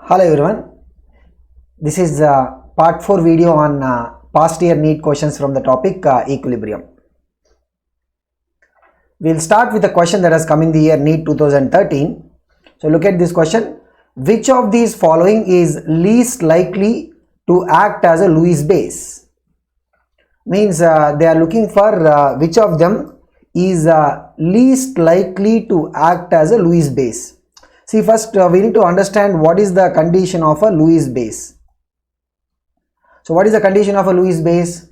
Hello everyone, this is part 4 video on past year NEET questions from the topic equilibrium. We'll start with a question that has come in the year NEET 2013. So look at this question. Which of these following is least likely to act as a Lewis base? Means they are looking for which of them is least likely to act as a Lewis base. See, first we need to understand what is the condition of a Lewis base. So what is the condition of a Lewis base?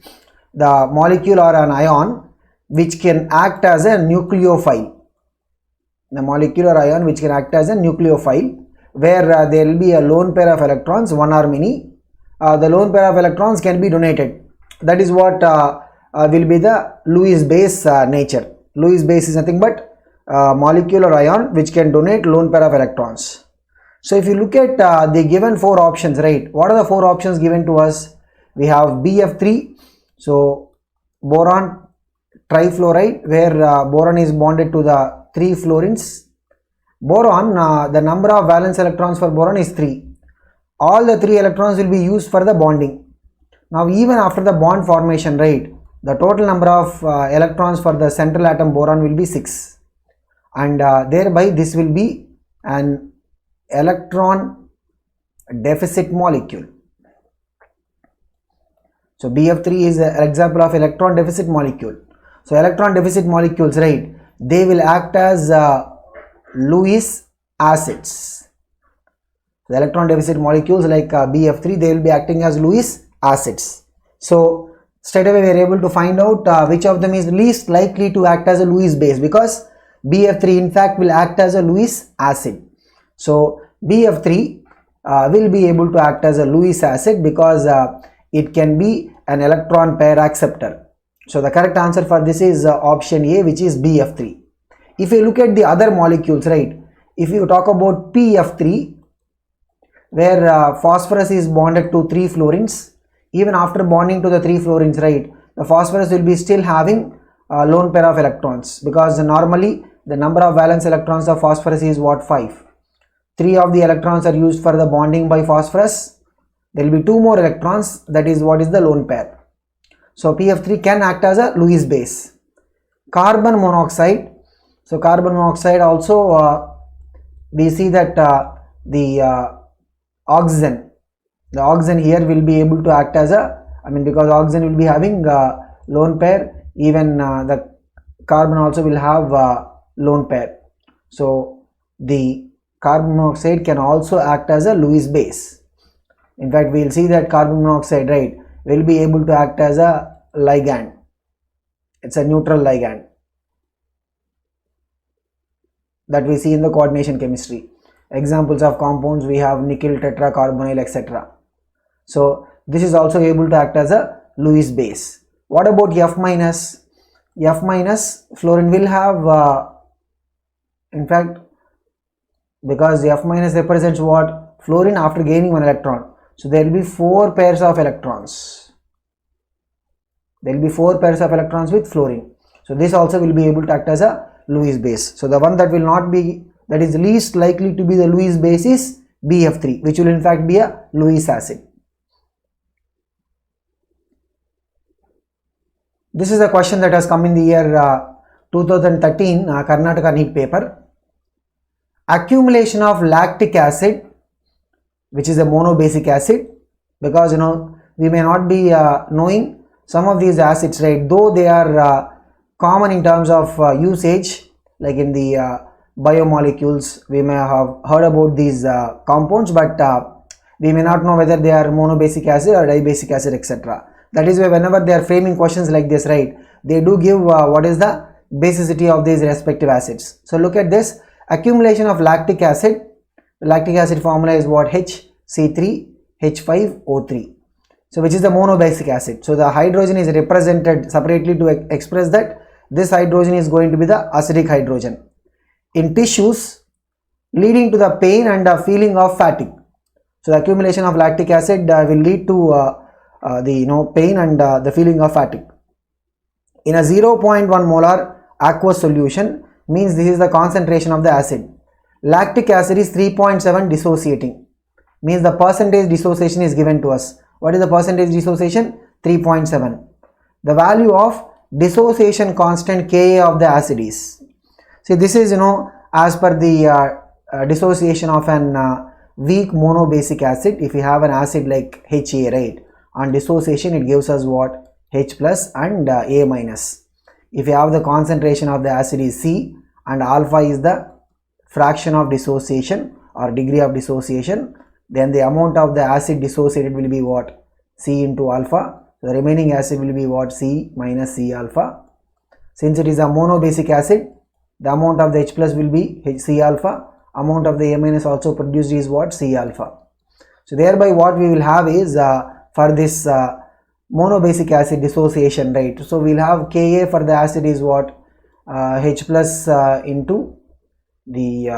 The molecule or an ion which can act as a nucleophile. The molecule or ion which can act as a nucleophile, where there will be a lone pair of electrons, one or many. The lone pair of electrons can be donated. That is what will be the Lewis base nature. Lewis base is nothing but molecule or ion which can donate lone pair of electrons. So if you look at the given four options, right, what are the four options given to us? We have BF3, so boron trifluoride, where boron is bonded to the 3 fluorines. Boron, the number of valence electrons for boron is 3. All the 3 electrons will be used for the bonding. Now even after the bond formation, right, the total number of electrons for the central atom boron will be 6. And thereby this will be an electron deficit molecule. So BF3 is an example of electron deficit molecule. So electron deficit molecules, right, they will act as Lewis acids. The electron deficit molecules like BF3, they will be acting as Lewis acids. So straight away we are able to find out which of them is least likely to act as a Lewis base, because BF3 in fact will act as a Lewis acid. So BF3 will be able to act as a Lewis acid because it can be an electron pair acceptor. So the correct answer for this is option A, which is BF3. If you look at the other molecules, right, if you talk about PF3, where phosphorus is bonded to 3 fluorines, even after bonding to the 3 fluorines, right, the phosphorus will be still having a lone pair of electrons, because normally the number of valence electrons of phosphorus is what, 5. 3 of the electrons are used for the bonding by phosphorus. There will be 2 more electrons, that is what is the lone pair. So PF3 can act as a Lewis base. Carbon monoxide. So carbon monoxide also we see that the oxygen here will be able to act as a, because oxygen will be having lone pair, even the carbon also will have lone pair. So the carbon monoxide can also act as a Lewis base. In fact, we will see that carbon monoxide, right, will be able to act as a ligand. It's a neutral ligand that we see in the coordination chemistry. Examples of compounds, we have nickel tetracarbonyl, etc. So this is also able to act as a Lewis base. What about F minus? F minus, fluorine will have in fact, because F minus represents what? Fluorine after gaining 1 electron. So there will be 4 pairs of electrons. There will be 4 pairs of electrons with fluorine. So this also will be able to act as a Lewis base. So the one that will not be, that is least likely to be the Lewis base is BF3, which will in fact be a Lewis acid. This is a question that has come in the year 2013 Karnataka NEET paper. Accumulation of lactic acid, which is a monobasic acid, because we may not be knowing some of these acids, right, though they are common in terms of usage, like in the biomolecules we may have heard about these compounds, but we may not know whether they are monobasic acid or dibasic acid, etc. That is why whenever they are framing questions like this, right, they do give what is the basicity of these respective acids. So look at this, accumulation of lactic acid. The lactic acid formula is what? HC3H5O3. So which is the monobasic acid. So the hydrogen is represented separately to express that this hydrogen is going to be the acidic hydrogen. In tissues, leading to the pain and feeling of fatigue. So the accumulation of lactic acid will lead to the pain and the feeling of fatigue. In a 0.1 molar aqueous solution, means this is the concentration of the acid. Lactic acid is 3.7 dissociating. means the percentage dissociation is given to us. What is the percentage dissociation? 3.7. The value of dissociation constant Ka of the acid is. See, this is as per the dissociation of an weak monobasic acid. If you have an acid like Ha, right, on dissociation it gives us what? H plus and A minus. If you have the concentration of the acid is C and alpha is the fraction of dissociation or degree of dissociation, then the amount of the acid dissociated will be what? C into alpha. The remaining acid will be what? C minus C alpha. Since it is a monobasic acid, the amount of the H plus will be C alpha. Amount of the A minus also produced is what? C alpha. So thereby what we will have is for this monobasic acid dissociation, right? So we will have Ka for the acid is what? H plus into the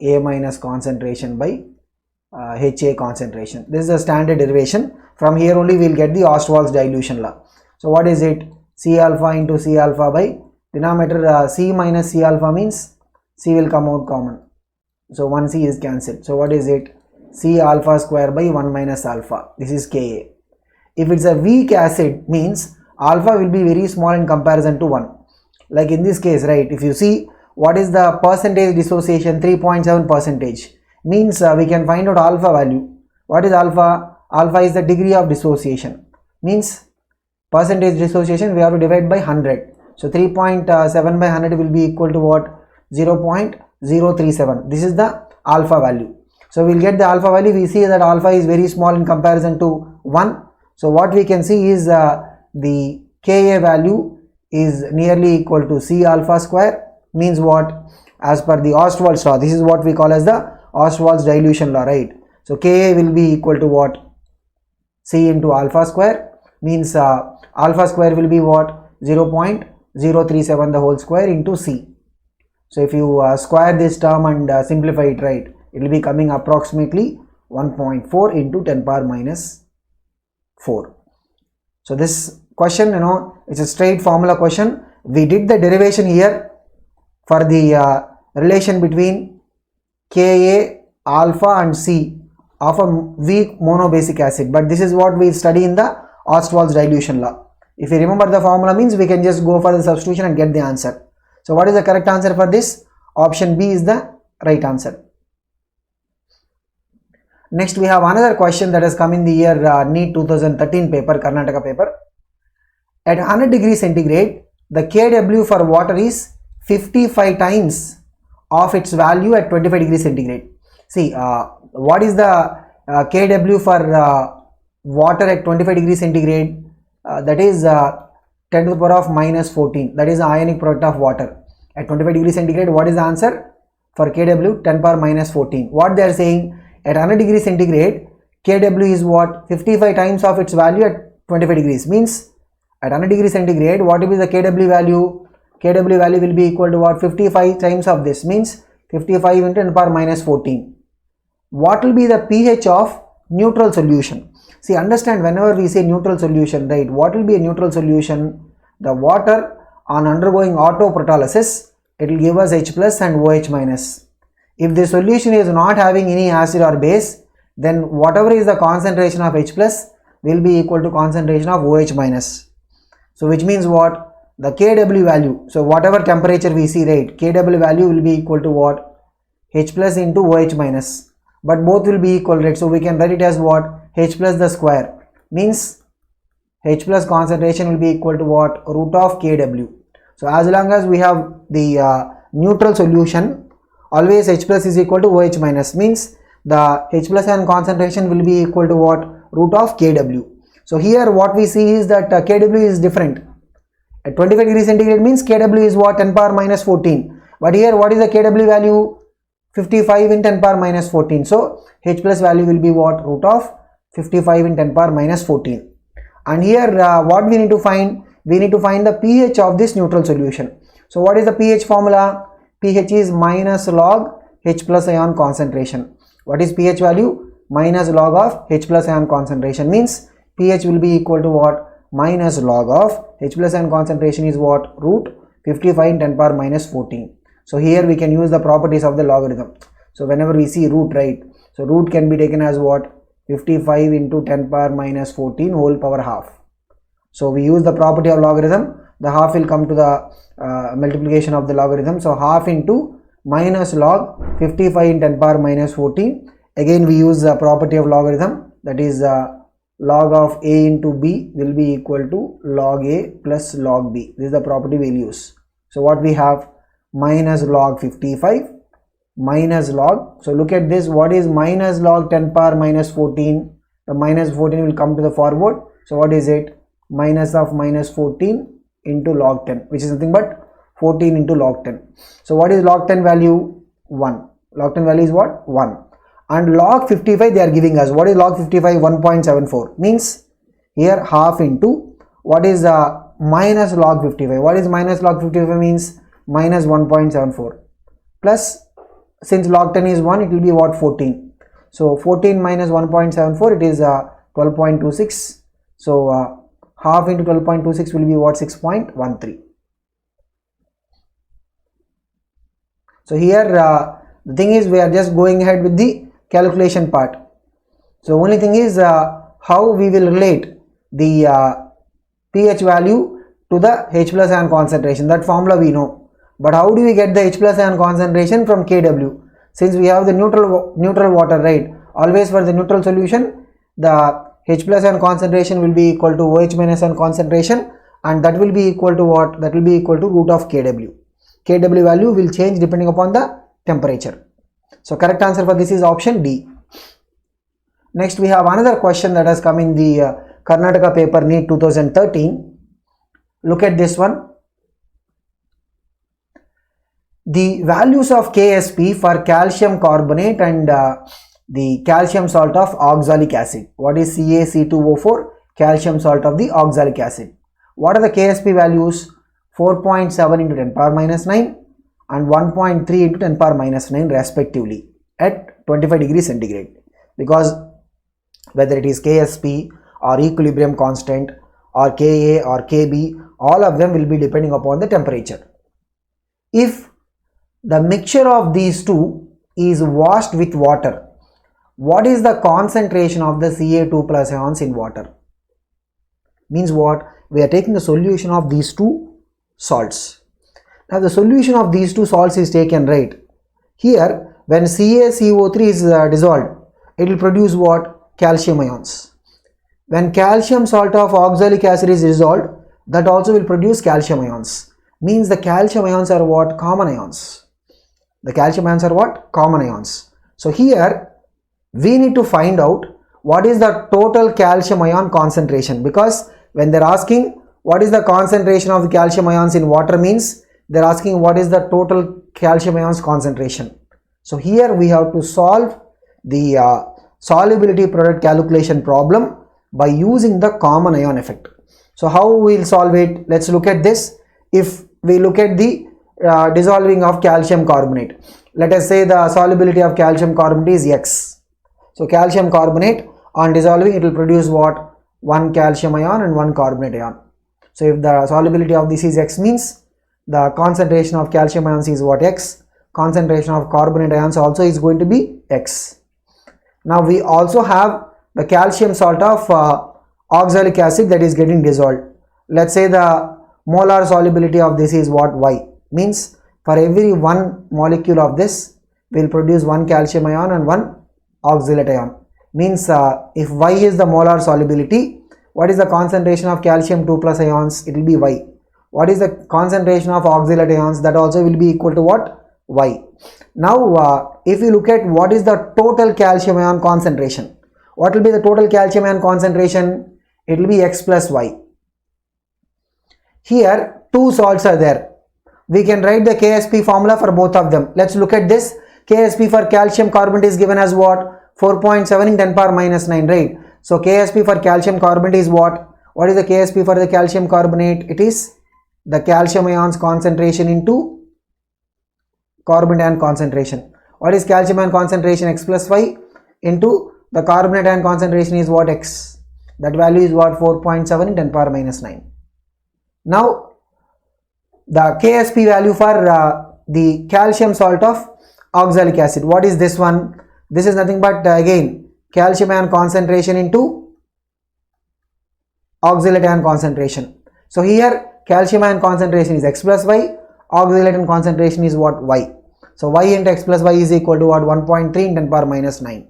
A minus concentration by Ha concentration. This is a standard derivation. From here only we will get the Ostwald's dilution law. So what is it? C alpha into C alpha by denominator C minus C alpha means C will come out common. So 1 C is cancelled. So what is it? C alpha square by 1 minus alpha. This is Ka. If it's a weak acid means alpha will be very small in comparison to 1. Like in this case, right, if you see what is the percentage dissociation, 3.7 percentage, means we can find out alpha value. What is alpha? Alpha is the degree of dissociation, means percentage dissociation we have to divide by 100. So 3.7 by 100 will be equal to what? 0.037. This is the alpha value. So we will get the alpha value. We see that alpha is very small in comparison to 1. So what we can see is the Ka value is nearly equal to C alpha square, means what? As per the Ostwald's law, this is what we call as the Ostwald's dilution law, right? So Ka will be equal to what? C into alpha square, means alpha square will be what? 0.037 the whole square into C. So if you square this term and simplify it, right, it will be coming approximately 1.4 into 10 power minus 4. So this question, it's a straight formula question. We did the derivation here for the relation between Ka, alpha and C of a weak monobasic acid, but this is what we study in the Ostwald's dilution law. If you remember the formula means we can just go for the substitution and get the answer. So what is the correct answer for this? Option B is the right answer. Next we have another question that has come in the year NEET 2013 paper, Karnataka paper. At 100 degrees centigrade, the Kw for water is 55 times of its value at 25 degrees centigrade. See, what is the Kw for water at 25 degrees centigrade? That is 10 to the power of minus 14. That is the ionic product of water. At 25 degrees centigrade, what is the answer? For Kw, 10 power minus 14. What they are saying, at 100 degrees centigrade, Kw is what? 55 times of its value at 25 degrees. Means, at 100 degrees centigrade, what will be the Kw value? Kw value will be equal to what? 55 times of this. Means, 55 into 10 power minus 14. What will be the pH of neutral solution? See, understand, whenever we say neutral solution, right, what will be a neutral solution? The water on undergoing autoprotolysis, it will give us H plus and OH minus. If the solution is not having any acid or base, then whatever is the concentration of H plus will be equal to concentration of OH minus. So which means what? The Kw value, so whatever temperature we see, right, Kw value will be equal to what? H plus into OH minus. But both will be equal, right? So we can write it as what? H plus the square. Means H plus concentration will be equal to what? Root of Kw. So as long as we have the neutral solution, always H plus is equal to OH minus. Means the H plus and concentration will be equal to what? Root of Kw. So here what we see is that Kw is different. At 25 degrees centigrade means Kw is what? 10 power minus 14. But here what is the Kw value? 55 in 10 power minus 14. So H plus value will be what? Root of 55 in 10 power minus 14. And here what we need to find? We need to find the pH of this neutral solution. So what is the pH formula? pH is minus log H plus ion concentration. What is pH value? Minus log of H plus ion concentration. Means pH will be equal to what? Minus log of H plus ion concentration is what? Root 55 in 10 power minus 14. So here we can use the properties of the logarithm. So whenever we see root, right, So root can be taken as what? 55 into 10 power minus 14 whole power half. So we use the property of logarithm. The half will come to the multiplication of the logarithm. So half into minus log 55 in 10 power minus 14. Again we use the property of logarithm, that is log of a into b will be equal to log a plus log b. This is the property we will use. So what we have? Minus log 55 minus log. So look at this. What is minus log 10 power minus 14? The minus 14 will come to the forward. So what is it? Minus of minus 14 into log 10, which is nothing but 14 into log 10. So what is log 10 value? 1. Log 10 value is what? 1. And log 55 they are giving us. What is log 55? 1.74. Means here half into what is minus log 55. What is minus log 55? Means minus 1.74 plus, since log 10 is 1, it will be what? 14. So 14 minus 1.74, it is 12.26. So half into 12.26 will be what? 6.13. So here the thing is we are just going ahead with the calculation part. So only thing is how we will relate the pH value to the H plus ion concentration. That formula we know. But how do we get the H plus ion concentration from Kw? Since we have the neutral water, right? Always for the neutral solution, the H plus ion concentration will be equal to OH minus ion concentration, and that will be equal to what? That will be equal to root of Kw. Kw value will change depending upon the temperature. So correct answer for this is option D. Next we have another question that has come in the Karnataka paper NEET 2013. Look at this one. The values of KSP for calcium carbonate and the calcium salt of oxalic acid. What is CaC2O4? Calcium salt of the oxalic acid. What are the KSP values? 4.7 into 10 power minus 9 and 1.3 into 10 power minus 9 respectively at 25 degrees centigrade. Because whether it is KSP or equilibrium constant or Ka or Kb, all of them will be depending upon the temperature. If the mixture of these two is washed with water, what is the concentration of the Ca2 plus ions in water? Means what? We are taking the solution of these two salts. Now the solution of these two salts is taken, right? Here when CaCO3 is dissolved, it will produce what? Calcium ions. When calcium salt of oxalic acid is dissolved, that also will produce calcium ions. Means the calcium ions are what? Common ions. The calcium ions are what? Common ions. So here we need to find out what is the total calcium ion concentration, because when they are asking what is the concentration of the calcium ions in water, means they are asking what is the total calcium ions concentration. So here we have to solve the solubility product calculation problem by using the common ion effect. So how we will solve it? Let's look at this. If we look at the dissolving of calcium carbonate, let us say the solubility of calcium carbonate is X. So calcium carbonate on dissolving, it will produce what? 1 calcium ion and 1 carbonate ion. So if the solubility of this is X, means the concentration of calcium ions is what? X. Concentration of carbonate ions also is going to be X. Now we also have the calcium salt of oxalic acid that is getting dissolved. Let's say the molar solubility of this is what? Y. Means for every one molecule of this will produce 1 calcium ion and 1 oxalate ion. Means if Y is the molar solubility, what is the concentration of calcium 2 plus ions? It will be Y. What is the concentration of oxalate ions? That also will be equal to what? Y. Now if you look at what is the total calcium ion concentration, what will be the total calcium ion concentration? It will be X plus Y. Here two salts are there. We can write the KSP formula for both of them. Let's look at this. KSP for calcium carbonate is given as what? 4.7 in 10 power minus 9, right? So KSP for calcium carbonate is what? What is the KSP for the calcium carbonate? It is the calcium ions concentration into carbonate ion concentration. What is calcium ion concentration? X plus Y into the carbonate ion concentration is what? X. That value is what? 4.7 in 10 power minus 9. Now the KSP value for the calcium salt of oxalic acid, what is this one? This is nothing but again calcium ion concentration into oxalate ion concentration. So here calcium ion concentration is x plus y, oxalate ion concentration is what? Y. So y into x plus y is equal to what? 1.3 in 10 power minus 9.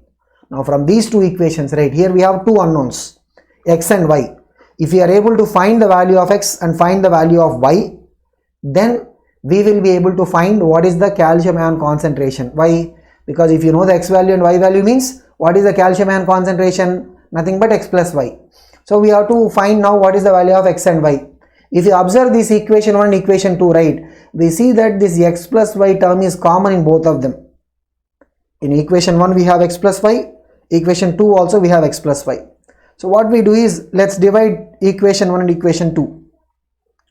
Now from these two equations, right, here we have two unknowns, x and y. If we are able to find the value of x and find the value of y, then we will be able to find what is the calcium ion concentration. Why? Because if you know the x value and y value means what is the calcium ion concentration? Nothing but x plus y. So we have to find now what is the value of x and y. If you observe this equation 1 and equation 2, right, we see that this x plus y term is common in both of them. In equation 1 we have x plus y, equation 2 also we have x plus y. So what we do is, let's divide equation 1 and equation 2.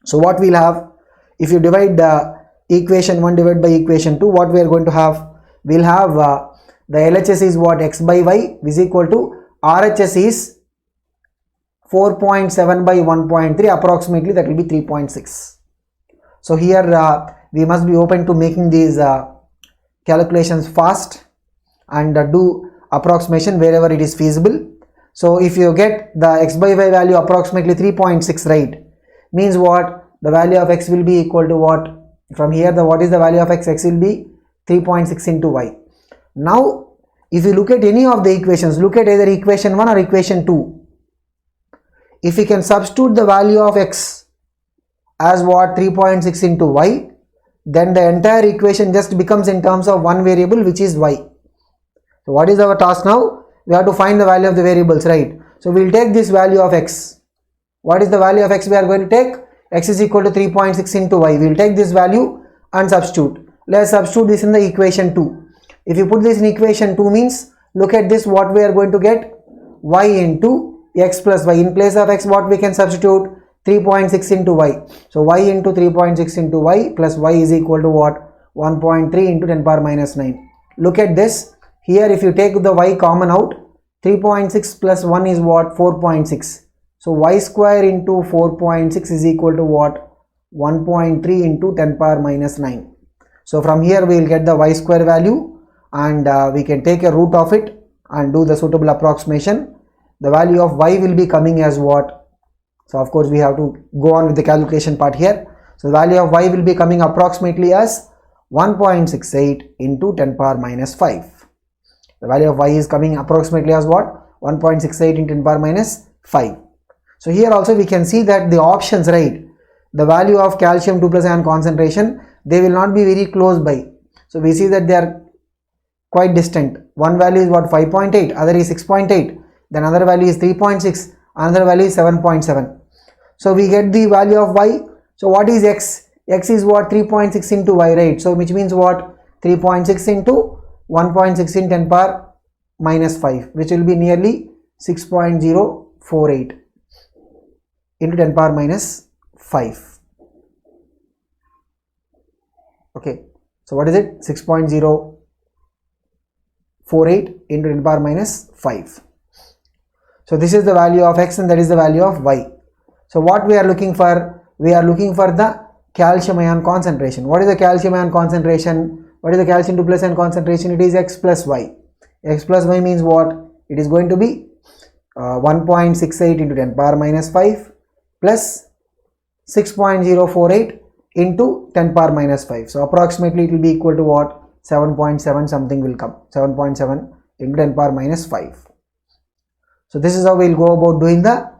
So what we'll have, if you divide the equation 1 divided by equation 2, what we are going to have? We'll have the LHS is what? X by y is equal to RHS is 4.7 by 1.3, approximately that will be 3.6. So here we must be open to making these calculations fast and do approximation wherever it is feasible. So if you get the x by y value approximately 3.6, right, means what? The value of x will be equal to what? From here, what is the value of x? X will be 3.6 into y. Now if you look at any of the equations, look at either equation 1 or equation 2. If we can substitute the value of x as what? 3.6 into y, then the entire equation just becomes in terms of one variable, which is y. So what is our task now? We have to find the value of the variables, right? So we will take this value of x. What is the value of x we are going to take? X is equal to 3.6 into y. We will take this value and substitute. Let's substitute this in the equation 2. If you put this in equation 2 means, look at this, what we are going to get? Y into x plus y. In place of x, what we can substitute? 3.6 into y. So y into 3.6 into y plus y is equal to what? 1.3 into 10 power minus 9. Look at this. Here if you take the y common out, 3.6 plus 1 is what? 4.6. So y square into 4.6 is equal to what? 1.3 into 10 power minus 9. So from here we will get the y square value, and we can take a root of it and do the suitable approximation. The value of y will be coming as what? So of course we have to go on with the calculation part here. So the value of y will be coming approximately as 1.68 into 10 power minus 5. The value of y is coming approximately as what? 1.68 into 10 power minus 5. So here also we can see that the options, right, the value of calcium 2 plus ion concentration, they will not be very close by. So we see that they are quite distant. One value is what? 5.8, other is 6.8, then another value is 3.6, another value is 7.7. So we get the value of y. So what is x? X is what? 3.6 into y, right? So which means what? 3.6 into 1.6 in 10 power minus 5, which will be nearly 6.048 into 10 power minus 5. Okay, so what is it? 6.048 into 10 power minus 5. So this is the value of x and that is the value of y. So what we are looking for? We are looking for the calcium ion concentration. What is the calcium ion concentration? What is the calcium 2 plus ion concentration? It is x plus y. X plus y means what? It is going to be 1.68 into 10 power minus 5 plus 6.048 into 10 power minus 5. So approximately it will be equal to what? 7.7 something will come. 7.7 into 10 power minus 5. So this is how we will go about doing the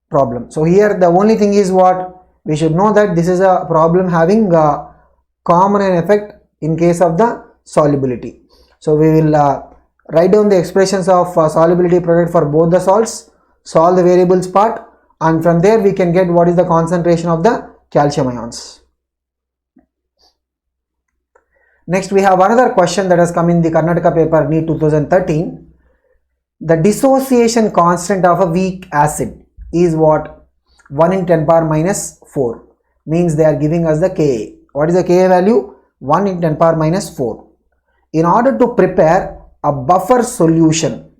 problem. So here the only thing is what? We should know that this is a problem having common effect in case of the solubility. So we will write down the expressions of solubility product for both the salts, solve the variables part, and from there we can get what is the concentration of the calcium ions. Next we have another question that has come in the Karnataka paper NEET 2013. The dissociation constant of a weak acid is what? 1 in 10 power minus 4. Means they are giving us the Ka. What is the Ka value? 1 in 10 power minus 4. In order to prepare a buffer solution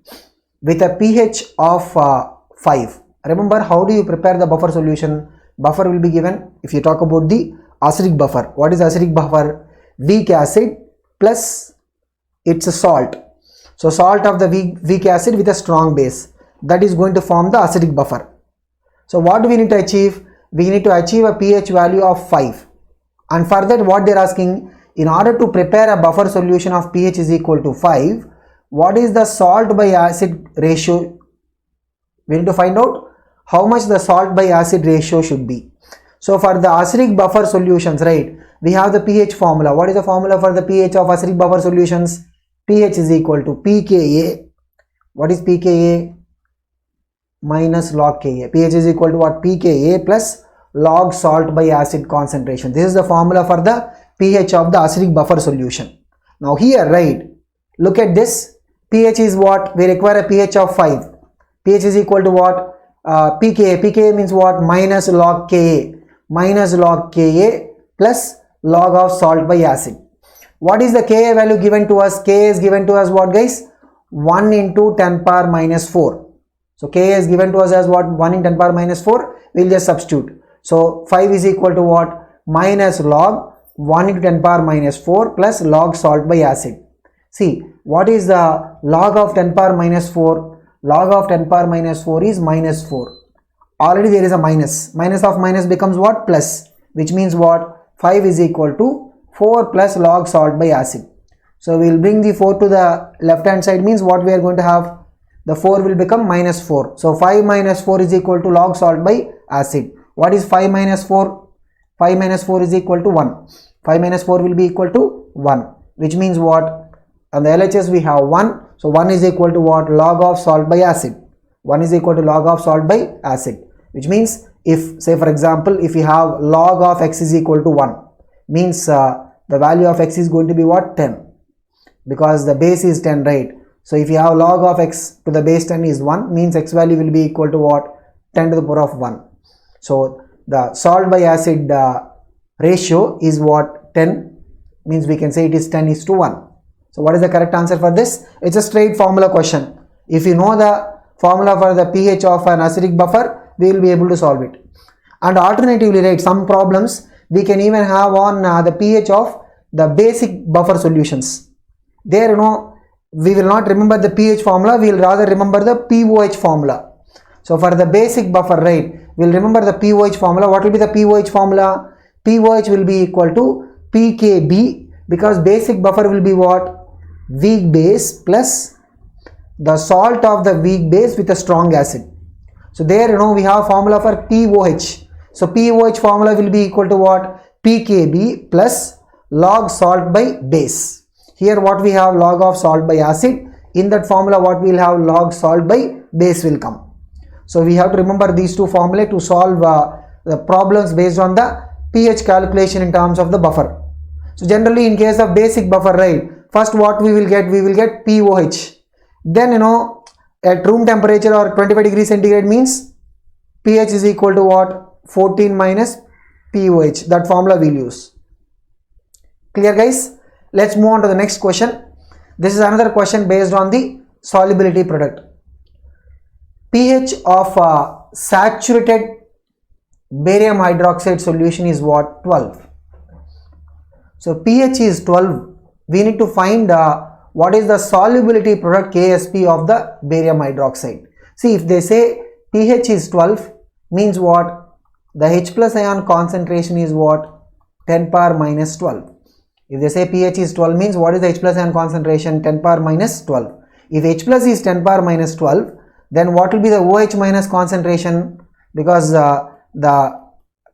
with a pH of 5. Remember, how do you prepare the buffer solution? Buffer will be given if you talk about the acidic buffer. What is acidic buffer? Weak acid plus it's a salt. So salt of the weak acid with a strong base, that is going to form the acidic buffer. So what do we need to achieve? We need to achieve a pH value of 5, and for that what they are asking, in order to prepare a buffer solution of pH is equal to 5, what is the salt by acid ratio? We need to find out how much the salt by acid ratio should be. So for the acidic buffer solutions, right, we have the pH formula. What is the formula for the pH of acidic buffer solutions? pH is equal to pKa. What is pKa? Minus log Ka. pH is equal to what? pKa plus log salt by acid concentration. This is the formula for the pH of the acidic buffer solution. Now here, right, look at this. pH is what? We require a pH of 5. pH is equal to what? pKa. pKa means what? Minus log Ka. Minus log Ka plus log of salt by acid. What is the Ka value given to us? Ka is given to us what, guys? 1 into 10 power minus 4. So Ka is given to us as what? 1 in 10 power minus 4. We will just substitute. So 5 is equal to what? Minus log 1 into 10 power minus 4 plus log salt by acid. See, what is the log of 10 power minus 4? Log of 10 power minus 4 is minus 4. Already there is a minus. Minus of minus becomes what? Plus. Which means what? 5 is equal to 4 plus log salt by acid. So we will bring the 4 to the left hand side, means what we are going to have? The 4 will become minus 4. So 5 minus 4 is equal to log salt by acid. What is 5 minus 4? 5 minus 4 is equal to 1. 5 minus 4 will be equal to 1. Which means what? On the LHS we have 1. So 1 is equal to what? Log of salt by acid. 1 is equal to log of salt by acid. Which means if, say for example, if you have log of x is equal to 1, means the value of x is going to be what? 10. Because the base is 10, right? So if you have log of x to the base 10 is 1, means x value will be equal to what? 10 to the power of 1. So the salt by acid ratio is what? 10, means we can say it is 10 is to 1. So what is the correct answer for this? It's a straight formula question. If you know the formula for the pH of an acidic buffer, we will be able to solve it. And alternatively, right, some problems we can even have on the pH of the basic buffer solutions. There, you know, we will not remember the pH formula, we will rather remember the pOH formula. So for the basic buffer, right, we will remember the pOH formula. What will be the pOH formula? pOH will be equal to pKb, because basic buffer will be what? Weak base plus the salt of the weak base with a strong acid. So there, you know, we have formula for pOH. So pOH formula will be equal to what? pKb plus log salt by base. Here what we have? Log of salt by acid. In that formula what we will have? Log salt by base will come. So we have to remember these two formulae to solve the problems based on the pH calculation in terms of the buffer. So generally in case of basic buffer, right, first what we will get? We will get pOH. Then, you know, at room temperature or 25 degrees centigrade means pH is equal to what? 14 minus pOH. That formula we will use. Clear, guys? Let's move on to the next question. This is another question based on the solubility product. pH of saturated barium hydroxide solution is what? 12. So pH is 12. We need to find what is the solubility product Ksp of the barium hydroxide. See, if they say pH is 12, means what? The H plus ion concentration is what? 10 power minus 12. If they say pH is 12, means what is the H plus ion concentration? 10 power minus 12. If H plus is 10 power minus 12, then what will be the OH minus concentration? Because the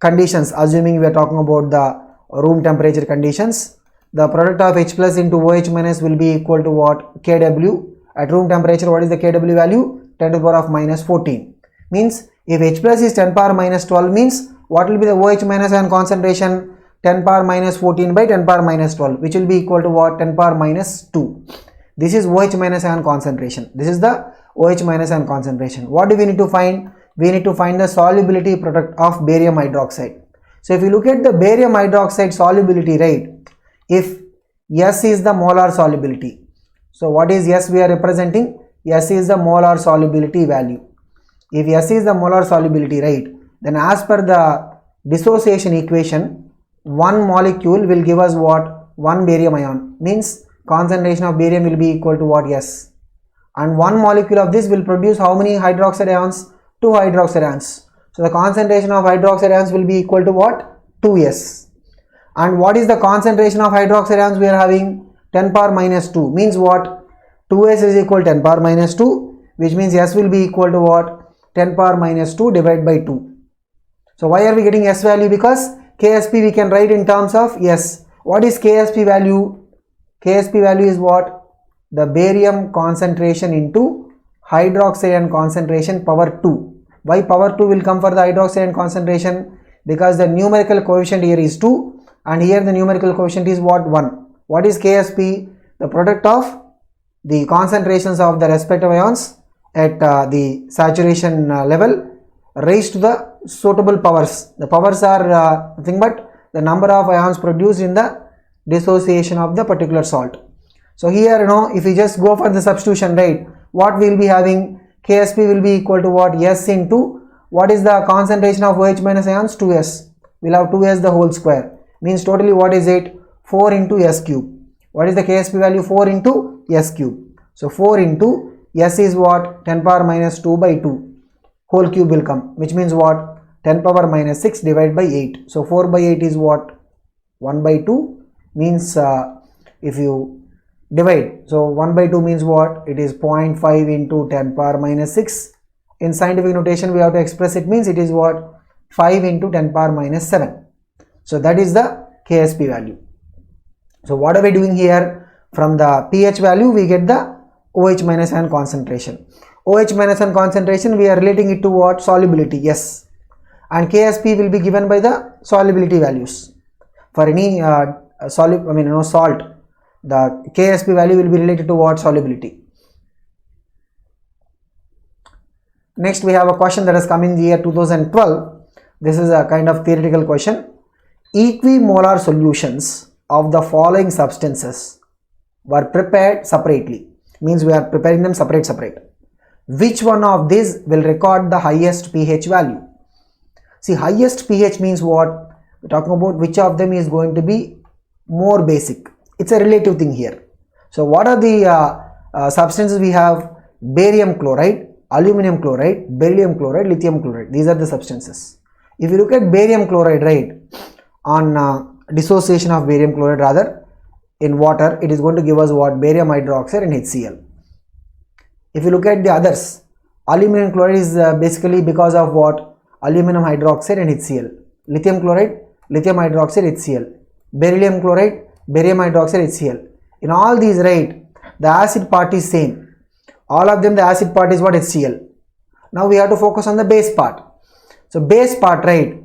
conditions, assuming we are talking about the room temperature conditions, the product of H plus into OH minus will be equal to what? Kw. At room temperature, what is the Kw value? 10 to the power of minus 14. Means if H plus is 10 power minus 12, means what will be the OH minus ion concentration? 10 power minus 14 by 10 power minus 12, which will be equal to what? 10 power minus 2. This is OH minus ion concentration. This is the OH minus ion concentration. What do we need to find? We need to find the solubility product of barium hydroxide. So if you look at the barium hydroxide solubility, right, if S is the molar solubility. So what is S we are representing? S is the molar solubility value. If S is the molar solubility, right, then as per the dissociation equation, one molecule will give us what? One barium ion. Means concentration of barium will be equal to what? S. And one molecule of this will produce how many hydroxide ions? 2 hydroxide ions. So the concentration of hydroxide ions will be equal to what? 2S. And what is the concentration of hydroxide ions we are having? 10 power minus 2 means what? 2S is equal to 10 power minus 2, which means S will be equal to what? 10 power minus 2 divided by 2. So why are we getting S value? Because KSP we can write in terms of S. What is KSP value? KSP value is what? The barium concentration into hydroxide ion concentration power 2. Why power 2 will come for the hydroxide ion concentration? Because the numerical coefficient here is 2 and here the numerical coefficient is what? 1. What is KSP? The product of the concentrations of the respective ions at the saturation level raised to the suitable powers. The powers are nothing but the number of ions produced in the dissociation of the particular salt. So here, if we just go for the substitution, right, what we will be having? KSP will be equal to what? S into what is the concentration of OH minus ions? 2S. We will have 2S the whole square. Means totally what is it? 4 into S cube. What is the KSP value? 4 into S cube. So 4 into S is what? 10 power minus 2 by 2. Whole cube will come, which means what? 10 power minus 6 divided by 8. So 4 by 8 is what? 1 by 2 means if you divide, so 1 by 2 means what? It is 0.5 into 10 power minus 6. In scientific notation we have to express it, means it is what? 5 into 10 power minus 7. So that is the KSP value. So what are we doing here? From the pH value we get the OH minus ion concentration. OH minus ion concentration we are relating it to what? Solubility, yes. And KSP will be given by the solubility values. For any salt, the KSP value will be related to what? Solubility. Next we have a question that has come in the year 2012. This is a kind of theoretical question. Equimolar solutions of the following substances were prepared separately. Means we are preparing them separate. Which one of these will record the highest pH value? See, highest pH means what? We are talking about which of them is going to be more basic. It's a relative thing here. So what are the substances we have? Barium chloride, aluminum chloride, beryllium chloride, lithium chloride. These are the substances. If you look at barium chloride, right, on dissociation of barium chloride rather in water, it is going to give us what? Barium hydroxide and HCl. If you look at the others, aluminum chloride is basically because of what? Aluminum hydroxide and HCl. Lithium chloride, lithium hydroxide, HCl. Beryllium chloride, barium hydroxide, HCl. In all these, right, the acid part is same. All of them, the acid part is what? HCl. Now we have to focus on the base part. So base part, right,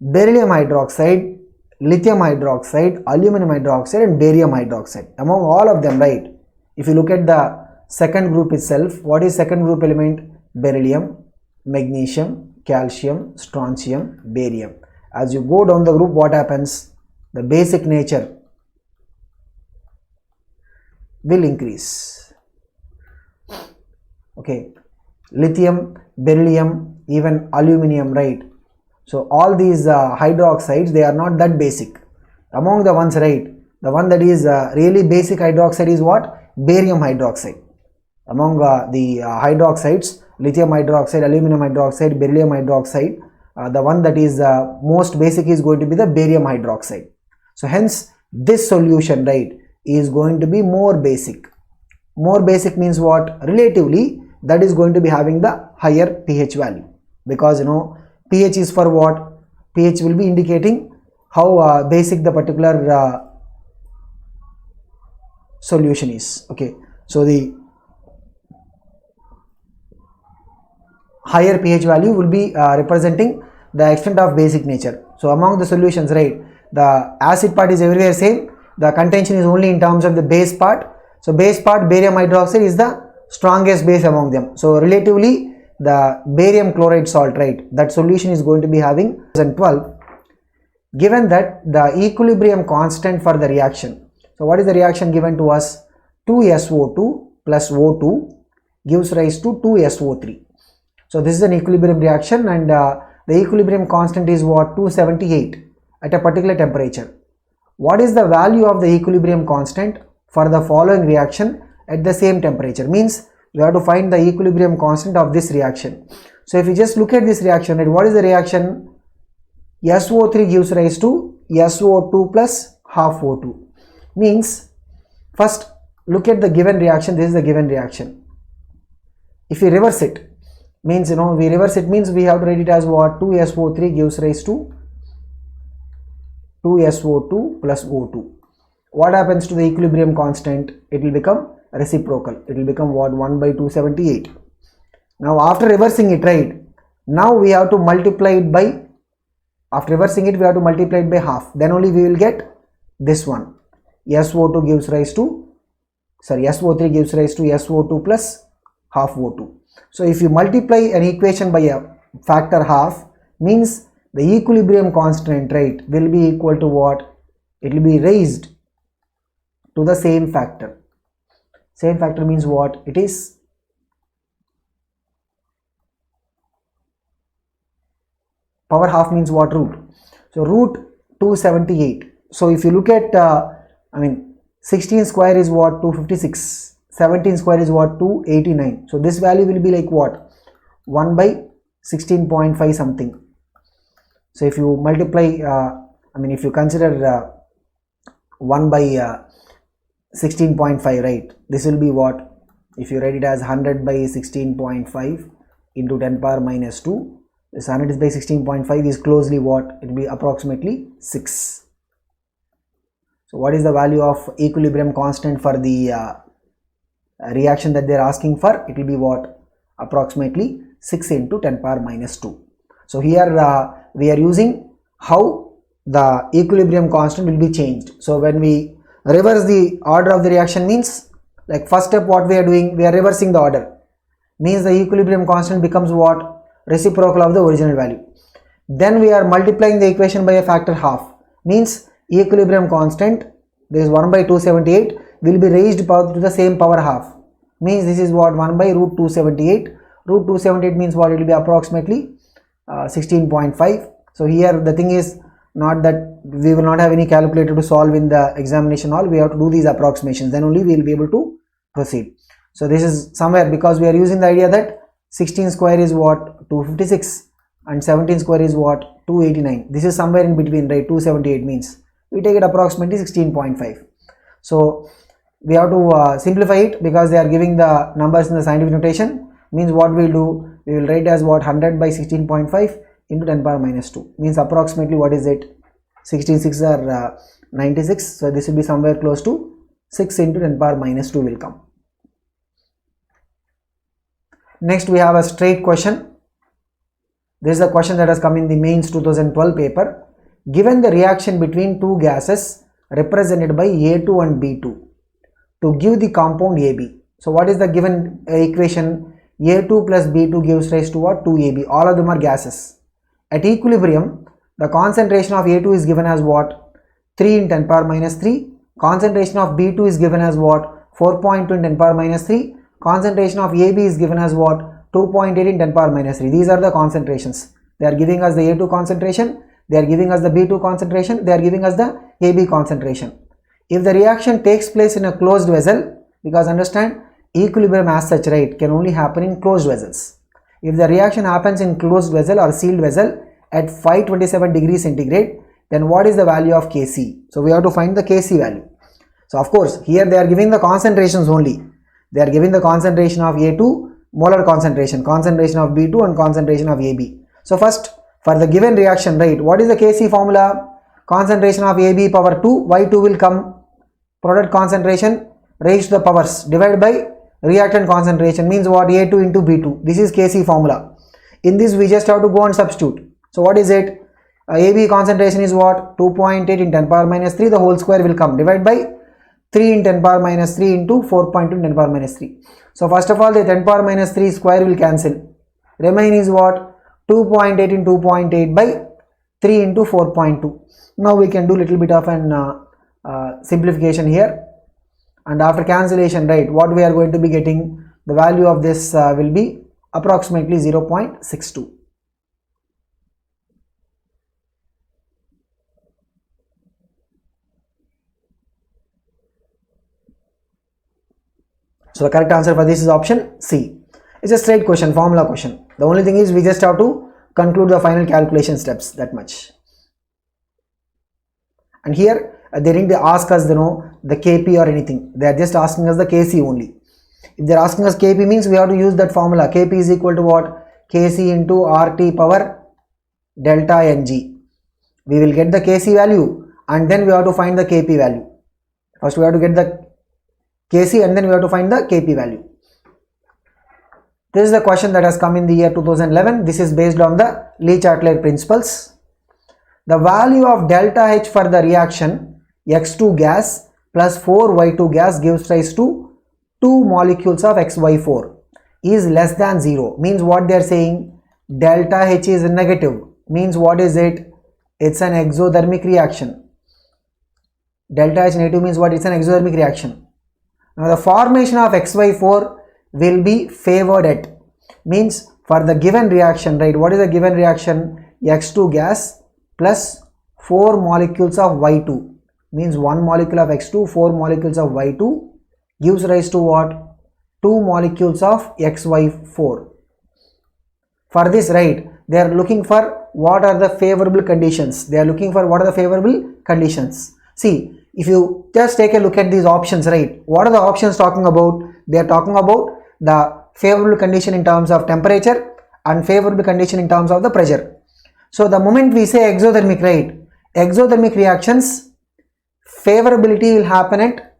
beryllium hydroxide, lithium hydroxide, aluminum hydroxide and barium hydroxide. Among all of them, right, if you look at the second group itself, what is second group element? Beryllium, magnesium, calcium, strontium, barium. As you go down the group, what happens? The basic nature will increase. Okay, lithium, beryllium, even aluminum, right? So all these hydroxides, they are not that basic. Among the ones, right, the one that is really basic hydroxide is what? Barium hydroxide. Among the hydroxides, lithium hydroxide, aluminum hydroxide, beryllium hydroxide, the one that is most basic is going to be the barium hydroxide. So hence this solution, right, is going to be more basic. More basic means what? Relatively, that is going to be having the higher pH value, because pH is for what? pH will be indicating how basic the particular solution is. Okay, so the higher pH value will be representing the extent of basic nature. So among the solutions, right, the acid part is everywhere same. The contention is only in terms of the base part. So base part, barium hydroxide, is the strongest base among them. So relatively, the barium chloride salt, right, that solution is going to be having 2012. Given that the equilibrium constant for the reaction. So what is the reaction given to us? 2SO2 plus O2 gives rise to 2SO3. So this is an equilibrium reaction, and the equilibrium constant is what? 278 at a particular temperature. What is the value of the equilibrium constant for the following reaction at the same temperature. Means we have to find the equilibrium constant of this reaction. So if you just look at this reaction, right, what is the reaction? SO3 gives rise to SO2 plus half O2. Means first look at the given reaction. This is the given reaction. If we reverse it, means we reverse it means we have to write it as what? 2SO3 gives rise to 2SO2 plus O2. What happens to the equilibrium constant? It will become reciprocal. It will become what? 1 by 278. Now after reversing it, right, now we have to multiply it by, after reversing it we have to multiply it by half, then only we will get this one. SO3 gives rise to SO2 plus half O2. So if you multiply an equation by a factor half, means the equilibrium constant, right, will be equal to what? It will be raised to the same factor. Same factor means what? It is power half means what? Root. So root 278. So if you look at 16 square is what? 256. 17 square is what? 289. So this value will be like what? 1 by 16.5 something. So if you multiply, if you consider 1 by 16.5, right, this will be what? If you write it as 100 by 16.5 into 10 power minus 2, this 100 by 16.5 is closely what? It will be approximately 6. So what is the value of equilibrium constant for the reaction that they are asking for? It will be what? Approximately 6 into 10 power minus 2. So here we are using how the equilibrium constant will be changed. So when we reverse the order of the reaction, means like first step what we are doing, we are reversing the order, means the equilibrium constant becomes what? Reciprocal of the original value. Then we are multiplying the equation by a factor half, means equilibrium constant, this is 1 by 278 will be raised to the same power half, means this is what? 1 by root 278. Root 278 means what? It will be approximately 16.5. So here the thing is not that we will not have any calculator to solve in the examination hall. We have to do these approximations, then only we will be able to proceed. So this is somewhere, because we are using the idea that 16 square is what? 256 and 17 square is what? 289. This is somewhere in between, right? 278 means we take it approximately 16.5. So we have to simplify it, because they are giving the numbers in the scientific notation. Means what we will do, we will write as what? 100 by 16.5 into 10 power minus 2, means approximately what is it? 16 6 are 96. So this will be somewhere close to 6 into 10 power minus 2 will come. Next we have a straight question. This is a question that has come in the mains 2012 paper. Given the reaction between two gases represented by A2 and B2 to give the compound AB. So what is the given equation? A2 plus B2 gives rise to what? 2AB. All of them are gases. At equilibrium, the concentration of A2 is given as what? 3 in 10 power minus 3. Concentration of B2 is given as what? 4.2 in 10 power minus 3. Concentration of AB is given as what? 2.8 in 10 power minus 3. These are the concentrations. They are giving us the A2 concentration, they are giving us the B2 concentration, they are giving us the AB concentration. If the reaction takes place in a closed vessel, because understand, equilibrium as such, right, can only happen in closed vessels. If the reaction happens in closed vessel or sealed vessel at 527 degrees centigrade, then what is the value of Kc? So we have to find the Kc value. So of course here they are giving the concentrations only. They are giving the concentration of A2, molar concentration of B2 and concentration of AB. So first for the given reaction, right, what is the Kc formula? Concentration of AB power 2, Y2 will come, product concentration raised to the powers divided by reactant concentration, means what? A2 into B2. This is Kc formula. In this we just have to go and substitute. So what is it? AB concentration is what? 2.8 in 10 power minus 3, the whole square will come, divided by 3 in 10 power minus 3 into 4.2 in 10 power minus 3. So first of all the 10 power minus 3 square will cancel. Remain is what? 2.8 in 2.8 by 3 into 4.2. Now we can do little bit of an simplification here, and after cancellation, right, what we are going to be getting, the value of this will be approximately 0.62. So the correct answer for this is option C. It's a straight question, formula question. The only thing is we just have to conclude the final calculation steps, that much. And here they didn't ask us the Kp or anything. They are just asking us the Kc only. If they are asking us Kp means we have to use that formula. Kp is equal to what? Kc into RT power delta Ng. We will get the Kc value and then we have to find the Kp value. First we have to get the Kc and then we have to find the Kp value. This is the question that has come in the year 2011. This is based on the Le-Chatelier principles. The value of delta H for the reaction X2 gas plus 4Y2 gas gives rise to 2 molecules of XY4 is less than 0. Means what they are saying, delta H is negative. Means what is it? It's an exothermic reaction. Delta H negative means what? It's an exothermic reaction. Now the formation of XY4 will be favored at, means for the given reaction, right? What is the given reaction? X2 gas plus 4 molecules of Y2, means 1 molecule of X2, 4 molecules of Y2 gives rise to what? 2 molecules of XY4. For this, right, they are looking for what are the favorable conditions. They are looking for what are the favorable conditions. See, if you just take a look at these options, right, what are the options talking about? They are talking about the favorable condition in terms of temperature and favorable condition in terms of the pressure. So the moment we say exothermic, right, exothermic reactions, favorability will happen at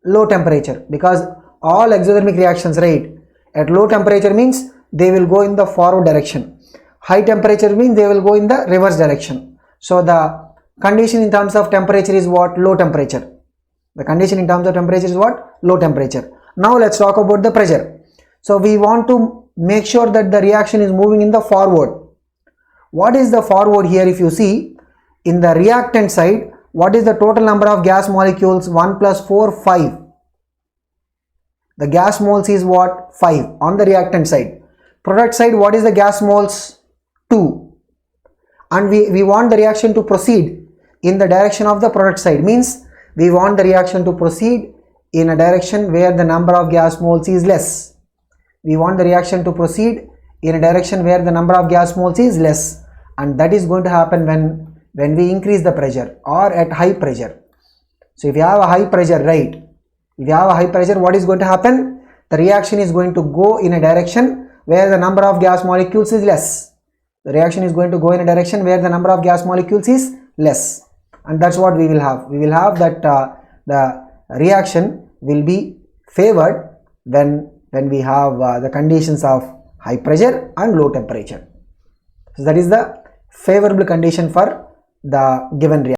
low temperature, because all exothermic reactions, right, at low temperature means they will go in the forward direction. High temperature means they will go in the reverse direction. So the condition in terms of temperature is what? Low temperature. The condition in terms of temperature is what? Low temperature. Now let's talk about the pressure. So we want to make sure that the reaction is moving in the forward. What is the forward here? If you see in the reactant side, what is the total number of gas molecules? 1 plus 4, 5. The gas moles is what? 5 on the reactant side. Product side, what is the gas moles? 2. And we want the reaction to proceed in the direction of the product side, means we want the reaction to proceed in a direction where the number of gas moles is less. We want the reaction to proceed in a direction where the number of gas moles is less, and that is going to happen when we increase the pressure or at high pressure. So if you have a high pressure, right, if you have a high pressure, what is going to happen? The reaction is going to go in a direction where the number of gas molecules is less. The reaction is going to go in a direction where the number of gas molecules is less, and that's what we will have. We will have that the reaction will be favored when we have the conditions of high pressure and low temperature. So that is the favorable condition for the given reaction.